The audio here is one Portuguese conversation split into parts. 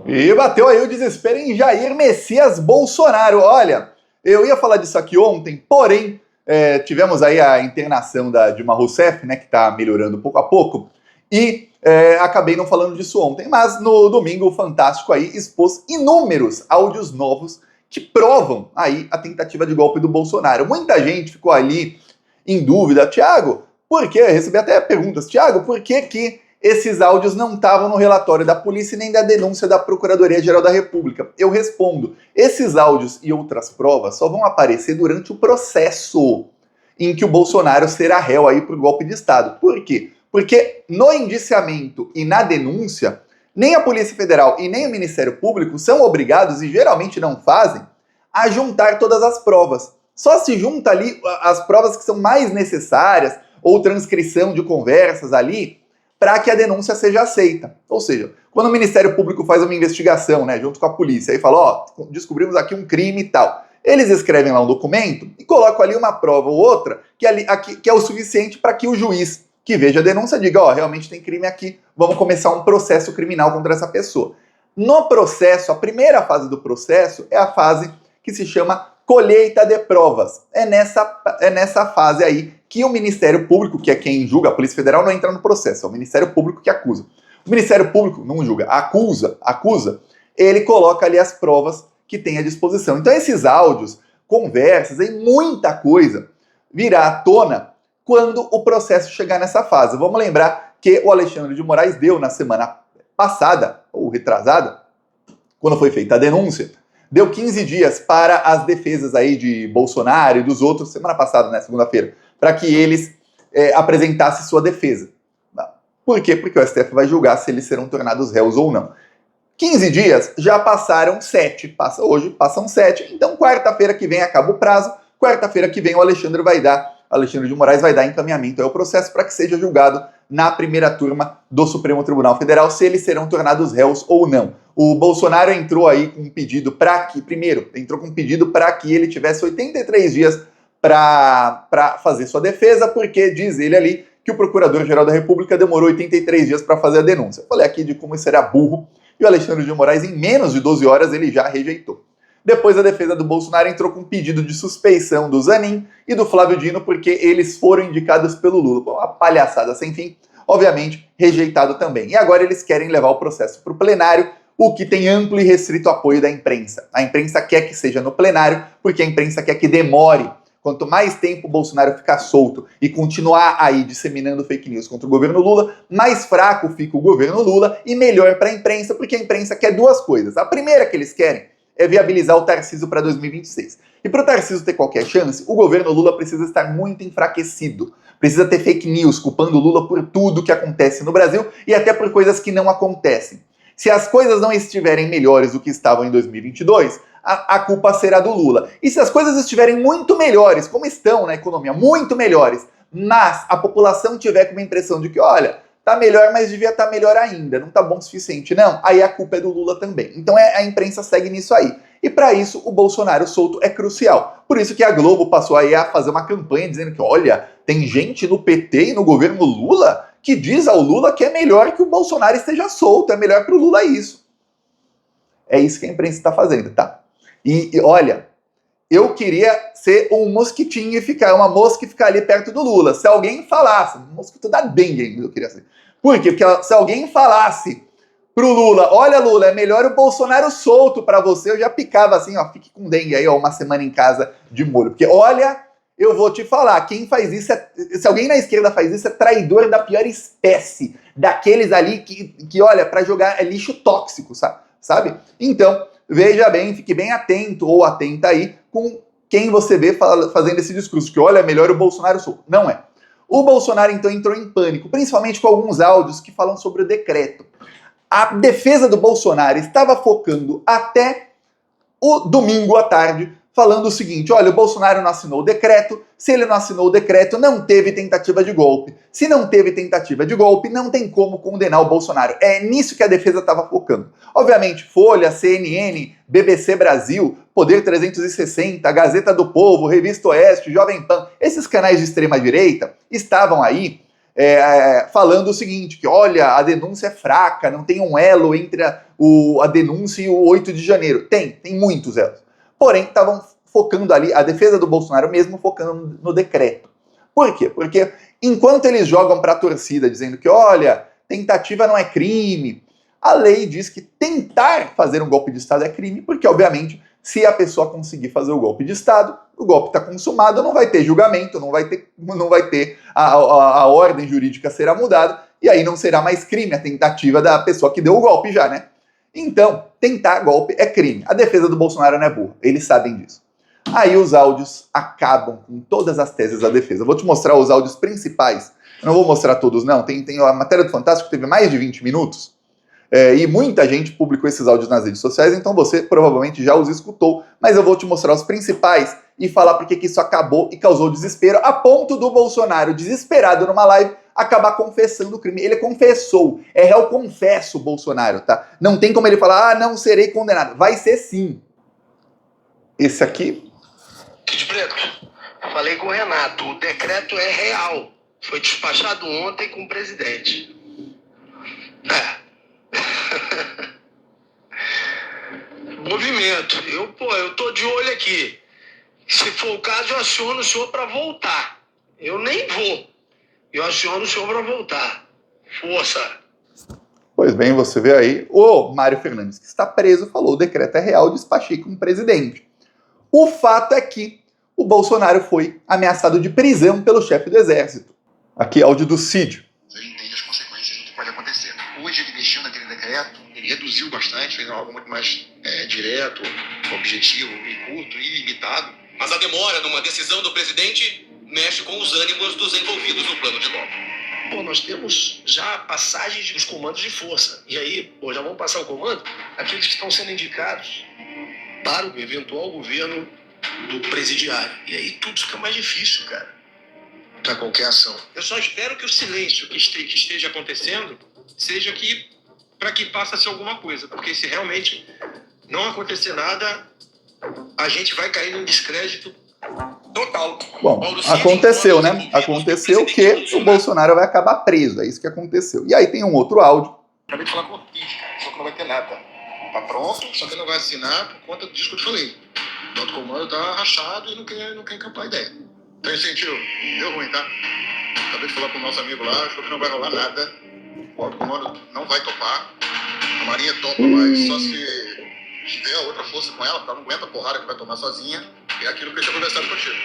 E bateu aí o desespero em Jair Messias Bolsonaro. Olha, eu ia falar disso aqui ontem, porém, tivemos aí a internação da Dilma Rousseff, né, que está melhorando pouco a pouco, e acabei não falando disso ontem, mas no domingo o Fantástico aí expôs inúmeros áudios novos que provam aí a tentativa de golpe do Bolsonaro. Muita gente ficou ali em dúvida. Tiago, por quê? Eu recebi até perguntas. Tiago, por que esses áudios não estavam no relatório da polícia e nem da denúncia da Procuradoria-Geral da República? Eu respondo, esses áudios e outras provas só vão aparecer durante o processo em que o Bolsonaro será réu aí por golpe de Estado. Por quê? Porque no indiciamento e na denúncia, nem a Polícia Federal e nem o Ministério Público são obrigados, e geralmente não fazem, a juntar todas as provas. Só se junta ali as provas que são mais necessárias, ou transcrição de conversas ali, para que a denúncia seja aceita. Ou seja, quando o Ministério Público faz uma investigação, né, junto com a polícia, e fala, ó, descobrimos aqui um crime e tal, eles escrevem lá um documento e colocam ali uma prova ou outra que é o suficiente para que o juiz que veja a denúncia diga, ó, realmente tem crime aqui, vamos começar um processo criminal contra essa pessoa. No processo, a primeira fase do processo é a fase que se chama colheita de provas. É nessa fase aí que o Ministério Público, que é quem julga, a Polícia Federal não entra no processo, é o Ministério Público que acusa. O Ministério Público não julga, acusa, ele coloca ali as provas que tem à disposição. Então esses áudios, conversas e muita coisa virá à tona quando o processo chegar nessa fase. Vamos lembrar que o Alexandre de Moraes deu na semana passada, ou retrasada, quando foi feita a denúncia, deu 15 dias para as defesas aí de Bolsonaro e dos outros, semana passada, né, segunda-feira, para que eles apresentassem sua defesa. Por quê? Porque o STF vai julgar se eles serão tornados réus ou não. 15 dias, já passaram 7. Hoje passam 7. Então, quarta-feira que vem acaba o prazo. Quarta-feira que vem o Alexandre de Moraes vai dar encaminhamento ao processo para que seja julgado na primeira turma do Supremo Tribunal Federal se eles serão tornados réus ou não. O Bolsonaro entrou aí com um pedido para que ele tivesse 83 dias para fazer sua defesa, porque diz ele ali que o Procurador-Geral da República demorou 83 dias para fazer a denúncia. Eu falei aqui de como isso era burro, e o Alexandre de Moraes, em menos de 12 horas, ele já rejeitou. Depois, a defesa do Bolsonaro entrou com um pedido de suspeição do Zanin e do Flávio Dino, porque eles foram indicados pelo Lula. Uma palhaçada sem fim, obviamente, rejeitado também. E agora eles querem levar o processo para o plenário, o que tem amplo e restrito apoio da imprensa. A imprensa quer que seja no plenário, porque a imprensa quer que demore. Quanto mais tempo o Bolsonaro ficar solto e continuar aí disseminando fake news contra o governo Lula, mais fraco fica o governo Lula e melhor para a imprensa, porque a imprensa quer duas coisas. A primeira que eles querem é viabilizar o Tarcísio para 2026. E para o Tarcísio ter qualquer chance, o governo Lula precisa estar muito enfraquecido. Precisa ter fake news culpando o Lula por tudo que acontece no Brasil e até por coisas que não acontecem. Se as coisas não estiverem melhores do que estavam em 2022, a culpa será do Lula. E se as coisas estiverem muito melhores, como estão na economia, muito melhores, mas a população tiver com uma impressão de que, olha, tá melhor, mas devia estar melhor ainda, não tá bom o suficiente, não, aí a culpa é do Lula também. Então a imprensa segue nisso aí. E para isso, o Bolsonaro solto é crucial. Por isso que a Globo passou aí a fazer uma campanha dizendo que, olha, tem gente no PT e no governo Lula que diz ao Lula que é melhor que o Bolsonaro esteja solto, é melhor pro Lula isso. É isso que a imprensa está fazendo, tá? E olha, eu queria ser um mosquitinho e uma mosca e ficar ali perto do Lula. Se alguém falasse, um mosquito da dengue eu queria ser. Por quê? Porque se alguém falasse pro Lula, olha Lula, é melhor o Bolsonaro solto para você, eu já picava assim, ó, fique com dengue aí, ó, uma semana em casa de molho. Porque olha, eu vou te falar, quem faz isso, se alguém na esquerda faz isso, é traidor da pior espécie. Daqueles ali que olha, para jogar é lixo tóxico, sabe? Então, veja bem, fique bem atento ou atenta aí com quem você vê fazendo esse discurso, que olha, é melhor o Bolsonaro solto. Não é. O Bolsonaro, então, entrou em pânico, principalmente com alguns áudios que falam sobre o decreto. A defesa do Bolsonaro estava focando até o domingo à tarde, falando o seguinte, olha, o Bolsonaro não assinou o decreto, se ele não assinou o decreto, não teve tentativa de golpe. Se não teve tentativa de golpe, não tem como condenar o Bolsonaro. É nisso que a defesa estava focando. Obviamente, Folha, CNN, BBC Brasil, Poder 360, Gazeta do Povo, Revista Oeste, Jovem Pan, esses canais de extrema-direita estavam aí falando o seguinte, que olha, a denúncia é fraca, não tem um elo entre a denúncia e o 8 de janeiro. Tem muitos elos. Porém, estavam focando ali, a defesa do Bolsonaro mesmo focando no decreto. Por quê? Porque enquanto eles jogam para a torcida dizendo que, olha, tentativa não é crime, a lei diz que tentar fazer um golpe de Estado é crime, porque, obviamente, se a pessoa conseguir fazer o golpe de Estado, o golpe está consumado, não vai ter julgamento, não vai ter a ordem jurídica será mudada, e aí não será mais crime a tentativa da pessoa que deu o golpe já, né? Então, tentar golpe é crime. A defesa do Bolsonaro não é burra, eles sabem disso. Aí os áudios acabam com todas as teses da defesa. Eu vou te mostrar os áudios principais. Eu não vou mostrar todos, não. Tem a matéria do Fantástico, teve mais de 20 minutos. E muita gente publicou esses áudios nas redes sociais, então você provavelmente já os escutou. Mas eu vou te mostrar os principais e falar por que isso acabou e causou desespero, a ponto do Bolsonaro, desesperado numa live, acabar confessando o crime. Ele confessou. É réu confesso, Bolsonaro, tá? Não tem como ele falar, não serei condenado. Vai ser sim. Esse aqui... Kid Preto, falei com o Renato, o decreto é real. Foi despachado ontem com o presidente. Movimento. Eu tô de olho aqui. Se for o caso, eu aciono o senhor para voltar. Eu nem vou. Eu aciono o senhor para voltar. Força. Pois bem, você vê aí, o Mário Fernandes, que está preso, falou, o decreto é real, despachei com o presidente. O fato é que o Bolsonaro foi ameaçado de prisão pelo chefe do exército. Aqui, áudio do Cid. Ele entende as consequências do que pode acontecer. Hoje ele mexeu naquele decreto, ele reduziu bastante, fez algo muito mais direto, objetivo, e curto e limitado. Mas a demora numa decisão do presidente mexe com os ânimos dos envolvidos no plano de golpe. Nós temos já passagens dos comandos de força. E aí, já vamos passar o comando? Aqueles que estão sendo indicados para o eventual governo do presidiário. E aí tudo fica mais difícil, cara, para qualquer ação. Eu só espero que o silêncio que esteja acontecendo seja para que passe alguma coisa. Porque se realmente não acontecer nada, a gente vai cair num descrédito total. Bom, aconteceu, né? Aconteceu que o Bolsonaro vai acabar preso. É isso que aconteceu. E aí tem um outro áudio. Acabei de falar com o Ortiz, só que não vai ter nada. Tá pronto, só que não vai assinar por conta disso que eu te falei. O alto comando tá rachado e não quer encampar a ideia. Então, sentiu? Deu ruim, tá? Acabei de falar com o nosso amigo lá, achou que não vai rolar nada. O alto comando não vai topar. A Marinha topa, mas só se tiver outra força com ela, porque ela não aguenta a porrada que vai tomar sozinha. É aquilo que eu tinha conversado contigo.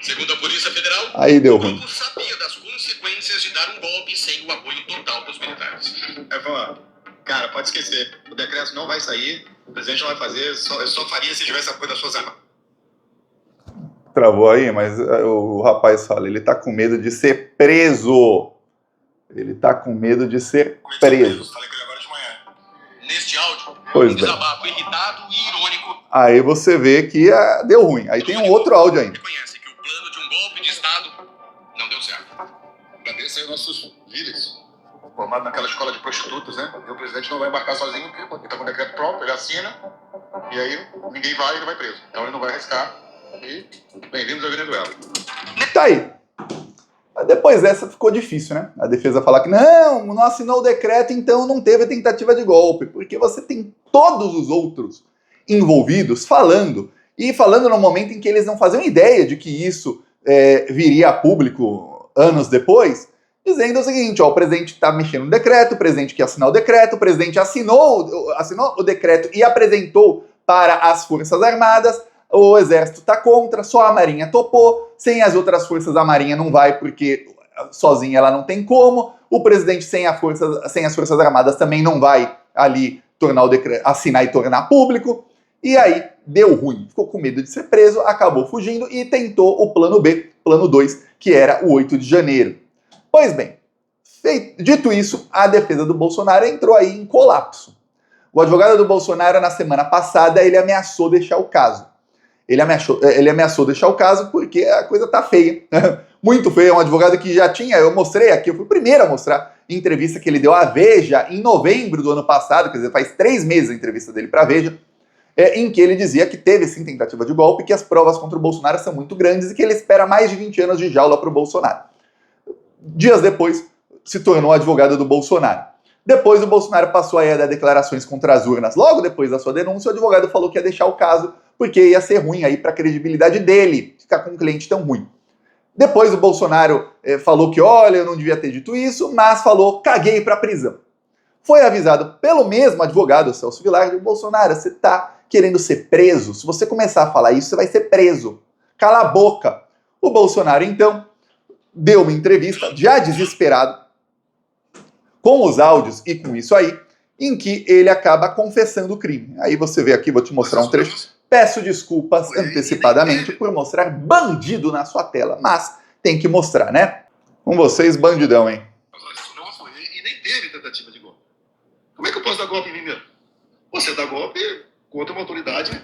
Segundo a Polícia Federal, aí deu ruim. O grupo sabia das consequências de dar um golpe sem o apoio total dos militares. Cara, pode esquecer. O decreto não vai sair, o presidente não vai fazer, eu só faria se tivesse apoio das Forças Armadas. Travou aí, mas o rapaz fala, ele tá com medo de ser preso. Ele tá com medo de ser preso. Falei com ele agora de manhã. Neste áudio, Pois um bem. desabafo irritado e irônico. Aí você vê que deu ruim. Aí tem um outro áudio ainda. Reconhece que o plano de um golpe de Estado não deu certo. Agradeço aí nossos líderes, formados naquela escola de prostitutas, né? E o presidente não vai embarcar sozinho, porque ele tá com o decreto pronto, ele assina, e aí ninguém vai e ele vai preso. Então ele não vai arriscar. E bem-vindos à Venezuela. Tá aí. Mas depois dessa ficou difícil, né? A defesa falar que não assinou o decreto, então não teve tentativa de golpe. Porque você tem todos os outros envolvidos falando no momento em que eles não faziam ideia de que isso viria a público anos depois, dizendo o seguinte, o presidente está mexendo no decreto, o presidente quer assinar o decreto, o presidente assinou o decreto e apresentou para as Forças Armadas, o Exército está contra, só a Marinha topou, sem as outras forças a Marinha não vai porque sozinha ela não tem como, o presidente sem as Forças Armadas também não vai ali tornar o decreto, assinar e tornar público, e aí deu ruim, ficou com medo de ser preso, acabou fugindo e tentou o plano B, plano 2, que era o 8 de janeiro. Pois bem, dito isso, a defesa do Bolsonaro entrou aí em colapso. O advogado do Bolsonaro, na semana passada, ele ameaçou deixar o caso. Ele ameaçou deixar o caso porque a coisa tá feia. Muito feia. É um advogado que já tinha, eu mostrei aqui, eu fui o primeiro a mostrar entrevista que ele deu à Veja em novembro do ano passado, quer dizer, faz 3 meses a entrevista dele para a Veja, em que ele dizia que teve sim tentativa de golpe, que as provas contra o Bolsonaro são muito grandes e que ele espera mais de 20 anos de jaula para o Bolsonaro. dias depois, se tornou advogado do Bolsonaro. Depois o Bolsonaro passou a dar declarações contra as urnas. Logo depois da sua denúncia, o advogado falou que ia deixar o caso porque ia ser ruim aí para a credibilidade dele, ficar com um cliente tão ruim. Depois o Bolsonaro falou que, olha, eu não devia ter dito isso, mas falou, caguei para a prisão. Foi avisado pelo mesmo advogado, Celso Vilar, de Bolsonaro, você está querendo ser preso? Se você começar a falar isso, você vai ser preso. Cala a boca. O Bolsonaro, então, deu uma entrevista, já desesperado, com os áudios e com isso aí, em que ele acaba confessando o crime. Aí você vê aqui, vou te mostrar um trecho. Peço desculpas antecipadamente por mostrar bandido na sua tela, mas tem que mostrar, né? Com vocês, bandidão, hein? Não apoiei e nem teve tentativa de golpe. Como é que eu posso dar golpe em mim mesmo? Você dá golpe contra uma autoridade, né?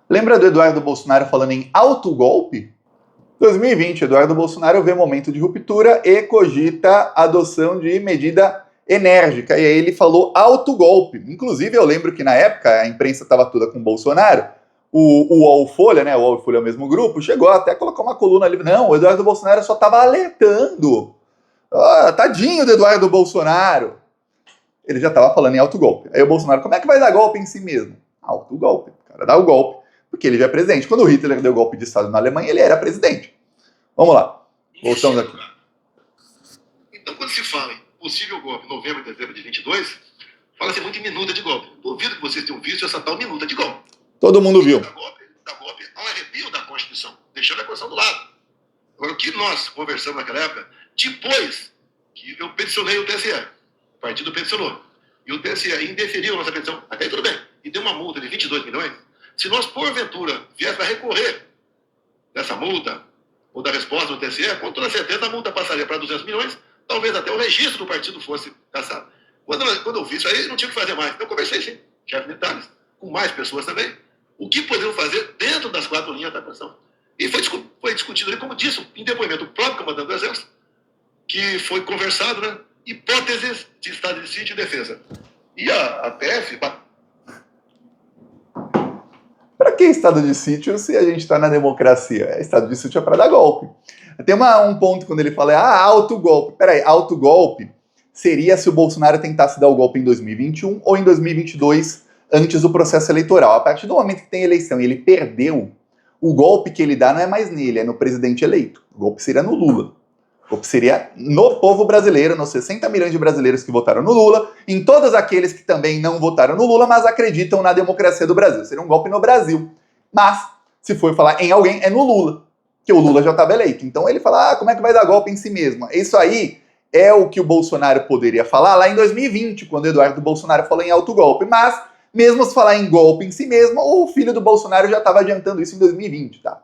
Lembra do Eduardo Bolsonaro falando em autogolpe? 2020, Eduardo Bolsonaro vê momento de ruptura e cogita adoção de medida enérgica. E aí ele falou autogolpe. Inclusive, eu lembro que na época a imprensa estava toda com o Bolsonaro. O UOL Folha, né? O UOL Folha é o mesmo grupo, chegou até a colocar uma coluna ali. Não, o Eduardo Bolsonaro só estava alertando. Tadinho do Eduardo Bolsonaro. Ele já estava falando em autogolpe. Aí o Bolsonaro, como é que vai dar golpe em si mesmo? Autogolpe. O cara dá o golpe, porque ele já é presidente. Quando o Hitler deu golpe de Estado na Alemanha, ele era presidente. Vamos lá. Voltamos aqui. Então, quando se fala em possível golpe, novembro e dezembro de 22, fala-se muito em minuta de golpe. Duvido que vocês tenham visto essa tal minuta de golpe. Todo mundo viu. Dá golpe a um arrepio da Constituição, deixando a Constituição do lado. Agora, o que nós conversamos naquela época, depois que eu peticionei o TSE, o partido peticionou, e o TSE indeferiu a nossa petição, até aí tudo bem, e deu uma multa de 22 milhões, se nós, porventura, viéssemos a recorrer dessa multa, ou da resposta do TSE, com toda certeza a multa passaria para 200 milhões, talvez até o registro do partido fosse cassado. Quando eu vi isso aí, não tinha o que fazer mais. Então eu conversei, sim, chefes militares, com mais pessoas também, o que poderiam fazer dentro das 4 linhas da Constituição. E foi discutido ali, como disse, em depoimento do próprio comandante do Exército, que foi conversado, né, hipóteses de estado de sítio e defesa. E a PF... Para que estado de sítio se a gente está na democracia? Estado de sítio é para dar golpe. Tem um ponto quando ele fala, autogolpe. Peraí, autogolpe seria se o Bolsonaro tentasse dar o golpe em 2021 ou em 2022, antes do processo eleitoral. A partir do momento que tem eleição e ele perdeu, o golpe que ele dá não é mais nele, é no presidente eleito. O golpe seria no Lula. O golpe seria no povo brasileiro, nos 60 milhões de brasileiros que votaram no Lula, em todos aqueles que também não votaram no Lula, mas acreditam na democracia do Brasil. Seria um golpe no Brasil. Mas, se for falar em alguém, é no Lula, que o Lula já estava eleito. Então ele fala, como é que vai dar golpe em si mesmo? Isso aí é o que o Bolsonaro poderia falar lá em 2020, quando o Eduardo Bolsonaro falou em autogolpe. Mas, mesmo se falar em golpe em si mesmo, o filho do Bolsonaro já estava adiantando isso em 2020, tá?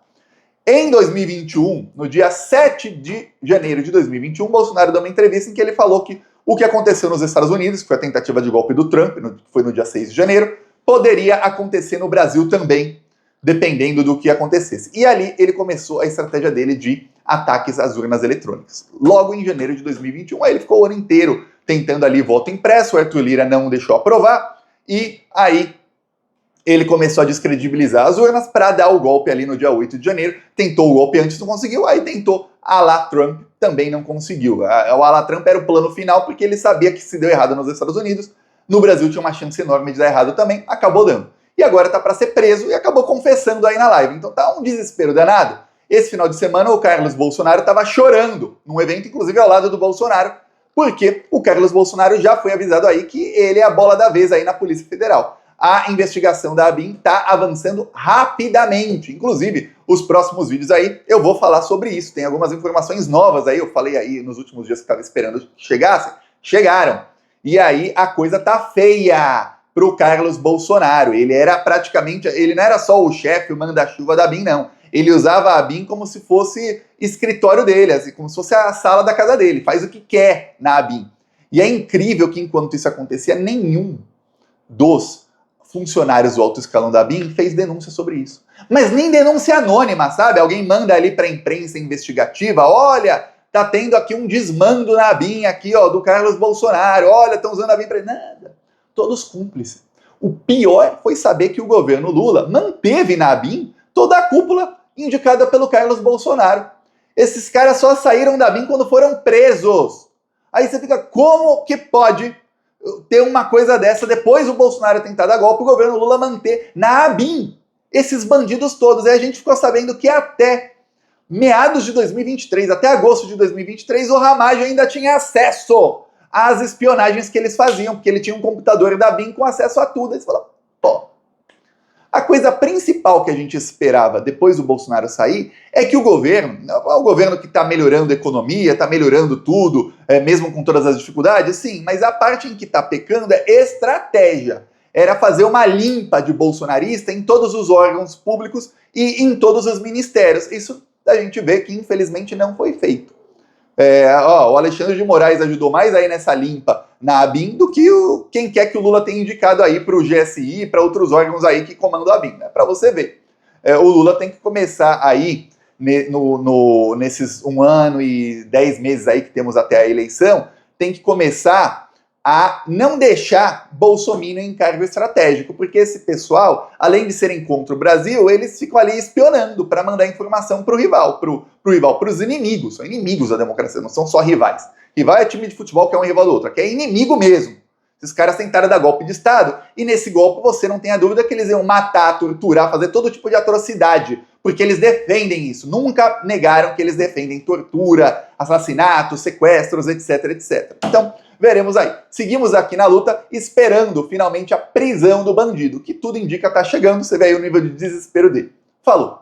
Em 2021, no dia 7 de janeiro de 2021, Bolsonaro deu uma entrevista em que ele falou que o que aconteceu nos Estados Unidos, que foi a tentativa de golpe do Trump, que foi no dia 6 de janeiro, poderia acontecer no Brasil também, dependendo do que acontecesse. E ali ele começou a estratégia dele de ataques às urnas eletrônicas. Logo em janeiro de 2021, aí ele ficou o ano inteiro tentando ali voto impresso, o Arthur Lira não deixou aprovar, e aí ele começou a descredibilizar as urnas para dar o golpe ali no dia 8 de janeiro. Tentou o golpe antes, não conseguiu, aí tentou à la Trump, também não conseguiu. O à la Trump era o plano final, porque ele sabia que se deu errado nos Estados Unidos, no Brasil tinha uma chance enorme de dar errado também, acabou dando. E agora tá para ser preso e acabou confessando aí na live. Então tá um desespero danado. Esse final de semana o Carlos Bolsonaro tava chorando, num evento inclusive ao lado do Bolsonaro, porque o Carlos Bolsonaro já foi avisado aí que ele é a bola da vez aí na Polícia Federal. A investigação da ABIN está avançando rapidamente. Inclusive, os próximos vídeos aí eu vou falar sobre isso. Tem algumas informações novas aí. Eu falei aí nos últimos dias que estava esperando que chegassem. Chegaram. E aí a coisa tá feia pro Carlos Bolsonaro. Ele era praticamente... Ele não era só o chefe, o manda-chuva da ABIN, não. Ele usava a ABIN como se fosse escritório dele, assim, como se fosse a sala da casa dele. Faz o que quer na ABIN. E é incrível que enquanto isso acontecia, nenhum dos funcionários do alto escalão da ABIN fez denúncia sobre isso. Mas nem denúncia anônima, sabe? Alguém manda ali para a imprensa investigativa, olha, tá tendo aqui um desmando na ABIN aqui, ó, do Carlos Bolsonaro, olha, estão usando a ABIN para nada. Todos cúmplices. O pior foi saber que o governo Lula manteve na ABIN toda a cúpula indicada pelo Carlos Bolsonaro. Esses caras só saíram da ABIN quando foram presos. Aí você fica, como que pode ter uma coisa dessa depois do Bolsonaro tentar dar golpe, o governo Lula manter na ABIN esses bandidos todos? Aí a gente ficou sabendo que até meados de 2023, até agosto de 2023, o Ramagem ainda tinha acesso às espionagens que eles faziam, porque ele tinha um computador da ABIN com acesso a tudo. Aí você fala, pô. A coisa principal que a gente esperava depois do Bolsonaro sair é que o governo que está melhorando a economia, está melhorando tudo, mesmo com todas as dificuldades, sim, mas a parte em que está pecando é estratégia. Era fazer uma limpa de bolsonarista em todos os órgãos públicos e em todos os ministérios. Isso a gente vê que infelizmente não foi feito. O Alexandre de Moraes ajudou mais aí nessa limpa na ABIN do que quem quer que o Lula tenha indicado aí para o GSI, para outros órgãos aí que comandam a ABIN, né? Para você ver. O Lula tem que começar aí, nesses 1 ano e 10 meses aí que temos até a eleição, tem que começar a não deixar Bolsonaro em cargo estratégico, porque esse pessoal, além de serem contra o Brasil, eles ficam ali espionando para mandar informação para o rival, para os inimigos. São inimigos da democracia, não são só rivais. Rival é time de futebol que é um rival do outro, aqui é inimigo mesmo. Esses caras tentaram dar golpe de Estado, e nesse golpe você não tem a dúvida que eles iam matar, torturar, fazer todo tipo de atrocidade, porque eles defendem isso. Nunca negaram que eles defendem tortura, assassinatos, sequestros, etc, etc. Então, veremos aí. Seguimos aqui na luta, esperando finalmente a prisão do bandido, que tudo indica tá chegando. Você vê aí o nível de desespero dele. Falou!